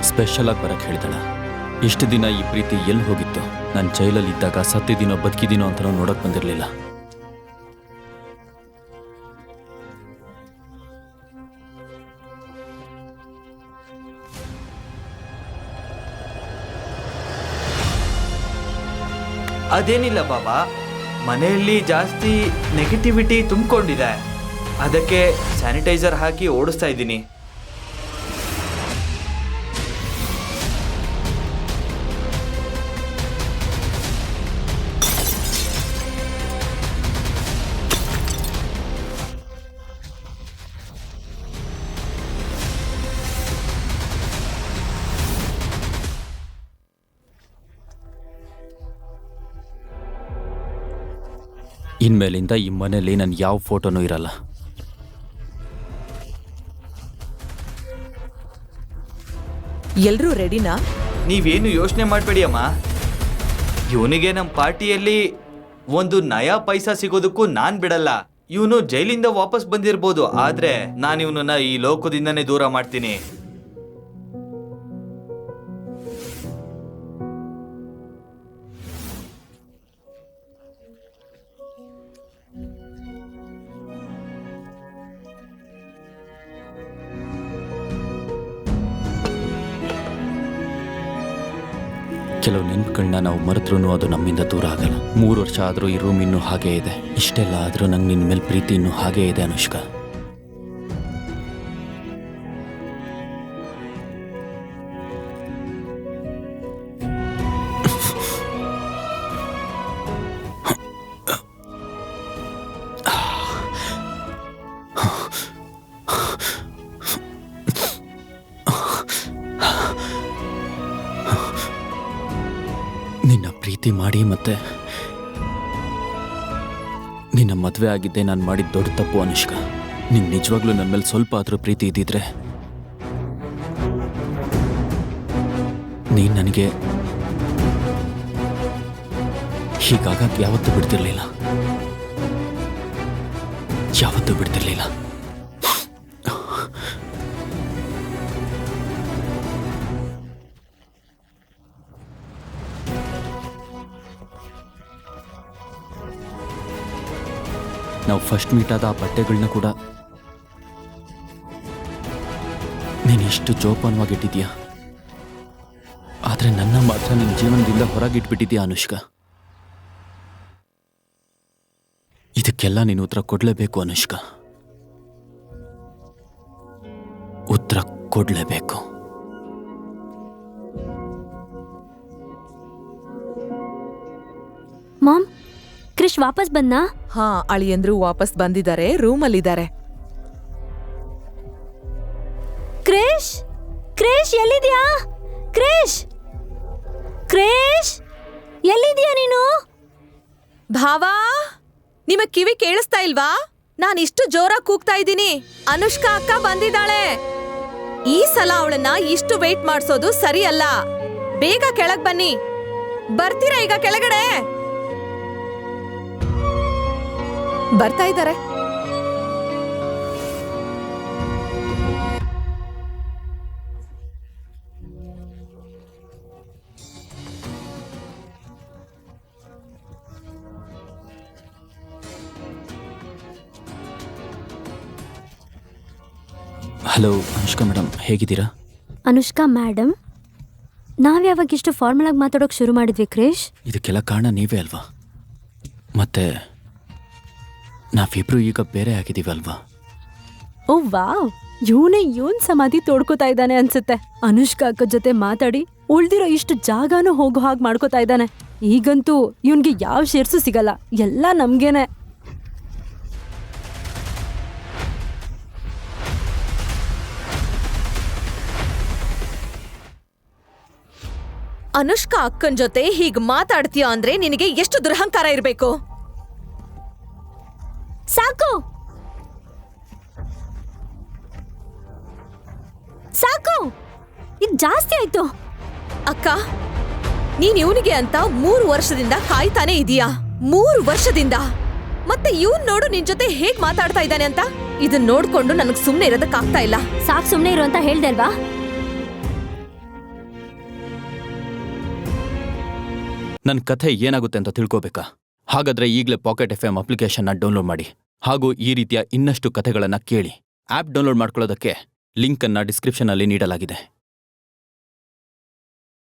Special ಆಗಿ ಬರಕ್ಕೆ ಹೇಳ್ತಾಳ. ಇಷ್ಟು ದಿನ ಈ ಪ್ರೀತಿ ಎಲ್ಲಿ ಹೋಗಿತ್ತು? ನಾನು ಜೈಲಲ್ಲಿ ಇದ್ದಾಗ ಸತ್ತಿದ್ದೀನೋ ಬದುಕಿದ್ದೀನೋ ಅಂತ ನೋಡಕ್ ಬಂದಿರಲಿಲ್ಲ. ಅದೇನಿಲ್ಲ ಬಾಬಾ, ಮನೆಯಲ್ಲಿ ಜಾಸ್ತಿ ನೆಗೆಟಿವಿಟಿ ತುಂಬಿಕೊಂಡಿದೆ, ಅದಕ್ಕೆ ಸ್ಯಾನಿಟೈಸರ್ ಹಾಕಿ ಓಡಿಸ್ತಾ ಇದ್ದೀನಿ. ಇನ್ಮೇಲಿಂದ ಈ ಮನೇಲಿ ನನ್ನ ಯಾವ ಫೋಟೋನೂ ಇರಲ್ಲ. ಎಲ್ರೂ ರೆಡಿನಾ? ನೀವೇನು ಯೋಚನೆ ಮಾಡಬೇಡಿ ಅಮ್ಮ. ಇವನಿಗೆ ನಮ್ಮ ಪಾರ್ಟಿಯಲ್ಲಿ ಒಂದು ನಯಾ ಪೈಸಾ ಸಿಗೋದಕ್ಕೂ ನಾನ್ ಬಿಡಲ್ಲ. ಇವನು ಜೈಲಿಂದ ವಾಪಸ್ ಬಂದಿರ್ಬೋದು, ಆದ್ರೆ ನಾನು ಇವನನ್ನ ಈ ಲೋಕದಿಂದನೇ ದೂರ ಮಾಡ್ತೀನಿ. ಕೆಲವು ನೆನಪುಗಳನ್ನ ನಾವು ಮರೆತ್ರೂ ಅದು ನಮ್ಮಿಂದ ದೂರ ಆಗಲ್ಲ. 3 ವರ್ಷ ಆದರೂ ಈ ರೂಮ್ ಇನ್ನೂ ಹಾಗೇ ಇದೆ. ಇಷ್ಟೆಲ್ಲ ಆದರೂ ನಂಗೆ ನಿನ್ನ ಮೇಲೆ ಪ್ರೀತಿ ಇನ್ನೂ ಹಾಗೇ ಇದೆ ಅನುಷ್ಕಾ. ನಿನ್ನ ಪ್ರೀತಿ ಮಾಡಿ ಮತ್ತೆ ನಿನ್ನ ಮದುವೆ ಆಗಿದ್ದೆ ನಾನು ಮಾಡಿದ ದೊಡ್ಡ ತಪ್ಪು ಅನುಷ್ಕಾ. ನಿಂಗೆ ನಿಜವಾಗ್ಲೂ ನನ್ನ ಮೇಲೆ ಸ್ವಲ್ಪ ಆದರೂ ಪ್ರೀತಿ ಇದ್ದಿದ್ರೆ ನೀನು ನನಗೆ ಹೀಗಾಗಕ್ಕೆ ಯಾವತ್ತೂ ಬಿಡ್ತಿರ್ಲಿಲ್ಲ. ನಾವು ಫಸ್ಟ್ ಮೀಟ್ ಆದ ಆ ಬಟ್ಟೆಗಳನ್ನ ಕೂಡ ನೀನು ಎಷ್ಟು ಜೋಪಾನವಾಗಿಟ್ಟಿದ್ಯಾ, ಆದರೆ ನನ್ನ ಮಾತ್ರ ನಿನ್ನ ಜೀವನದಿಂದ ಹೊರಗಿಟ್ಬಿಟ್ಟಿದ್ಯಾ ಅನುಷ್ಕಾ. ಇದಕ್ಕೆಲ್ಲ ನೀನು ಉತ್ತರ ಕೊಡಲೇಬೇಕು ಅನುಷ್ಕಾ, ಉತ್ತರ ಕೊಡಲೇಬೇಕು. ಮಾಮ್, ಕ್ರಿಶ್ ವಾಪಸ್ ಬಂದಾ? ಹಾ, ಅಳಿಯಂದ್ರು ವಾಪಸ್ ಬಂದಿದ್ದಾರೆ, ರೂಮಲ್ಲಿದ್ದಾರೆ. ಕ್ರಿಶ್, ಕ್ರಿಶ್ ಎಲ್ಲಿದ್ಯಾ? ಕ್ರಿಶ್, ಕ್ರಿಶ್ ಎಲ್ಲಿದ್ಯಾ ನೀನು? ಭಾವಾ, ನಿಮಗ್ ಕಿವಿ ಕೇಳಿಸ್ತಾ ಇಲ್ವಾ? ನಾನ್ ಇಷ್ಟು ಜೋರಾಗಿ ಕೂಗ್ತಾ ಇದ್ದೀನಿ. ಅನುಷ್ಕಾ ಅಕ್ಕ ಬಂದಿದ್ದಾಳೆ. ಈ ಸಲ ಅವಳನ್ನ ಇಷ್ಟು ವೇಟ್ ಮಾಡ್ಸೋದು ಸರಿ ಅಲ್ಲ. ಬೇಗ ಕೆಳಗ್ ಬನ್ನಿ. ಬರ್ತೀರಾ ಈಗ ಕೆಳಗಡೆ? ಬರ್ತಾ ಇದ್ದಾರೆ. ಹಲೋ ಅನುಷ್ಕಾ ಮೇಡಮ್, ಹೇಗಿದ್ದೀರಾ? ಅನುಷ್ಕಾ ಮೇಡಮ್, ನಾವ್ಯಾವಾಗ ಇಷ್ಟು ಫಾರ್ಮಲ್ ಆಗಿ ಮಾತಾಡೋಕೆ ಶುರು ಮಾಡಿದ್ವಿ ಕ್ರಿಶ್? ಇದಕ್ಕೆಲ್ಲ ಕಾರಣ ನೀವೇ ಅಲ್ವಾ? ಮತ್ತೆ ನಾವಿಬ್ರು ಈಗ ಬೇರೆ ಆಗಿದ್ದೀವಿ ಅಲ್ವಾ? ಓ ವಾವ್, ಇವನ್ ಸಮಾಧಿ ತೋಡ್ಕೋತಾ ಇದ್ದಾನೆ ಅನ್ಸುತ್ತೆ. ಅನುಷ್ಕಾ ಅಕ್ಕ ಜೊತೆ ಮಾತಾಡಿ ಉಳ್ದಿರೋ ಇಷ್ಟು ಜಾಗನೂ ಹೋಗೋ ಹಾಗೆ ಮಾಡ್ಕೋತಾ ಇದ್ದಾನೆ. ಈಗಂತೂ ಇವನ್ಗೆ ಯಾವ ಶೇರ್ಸು ಸಿಗಲ್ಲ, ಎಲ್ಲ ನಮ್ಗೇನೆ. ಅನುಷ್ಕಾ ಅಕ್ಕನ್ ಜೊತೆ ಹೀಗ್ ಮಾತಾಡ್ತೀಯ ಅಂದ್ರೆ ನಿನಗೆ ಎಷ್ಟು ದುರಹಂಕಾರ ಇರ್ಬೇಕು? ಸಾಕು ಸಾಕು, ಇದು ಜಾಸ್ತಿ ಆಯ್ತು. ಅಕ್ಕ, ನೀನ್ ಇವನಿಗೆ ಅಂತ 3 ವರ್ಷದಿಂದ ಕಾಯ್ತಾನೆ ಇದೀಯಾ? 3 ವರ್ಷದಿಂದ. ಮತ್ತೆ ಇವ್ನ್ ನೋಡು ನಿನ್ ಜೊತೆ ಹೇಗ್ ಮಾತಾಡ್ತಾ ಇದ್ದಾನೆ ಅಂತ. ಇದನ್ ನೋಡ್ಕೊಂಡು ನನಗ್ ಸುಮ್ನೆ ಇರೋದಕ್ಕಾಗ್ತಾ ಇಲ್ಲ. ಸಾಕ್, ಸುಮ್ನೆ ಇರು ಅಂತ ಹೇಳ್ದೆ ಅಲ್ವಾ? ನನ್ನ ಕಥೆ ಏನಾಗುತ್ತೆ ಅಂತ ತಿಳ್ಕೋಬೇಕಾ? ಹಾಗಾದ್ರೆ ಈಗಲೇ ಪಾಕೆಟ್ FM ಅಪ್ಲಿಕೇಶನ್ನ ಡೌನ್ಲೋಡ್ ಮಾಡಿ ಹಾಗೂ ಈ ರೀತಿಯ ಇನ್ನಷ್ಟು ಕಥೆಗಳನ್ನು ಕೇಳಿ. ಆ್ಯಪ್ ಡೌನ್ಲೋಡ್ ಮಾಡ್ಕೊಳ್ಳೋದಕ್ಕೆ ಲಿಂಕನ್ನು ಡಿಸ್ಕ್ರಿಪ್ಷನಲ್ಲಿ ನೀಡಲಾಗಿದೆ.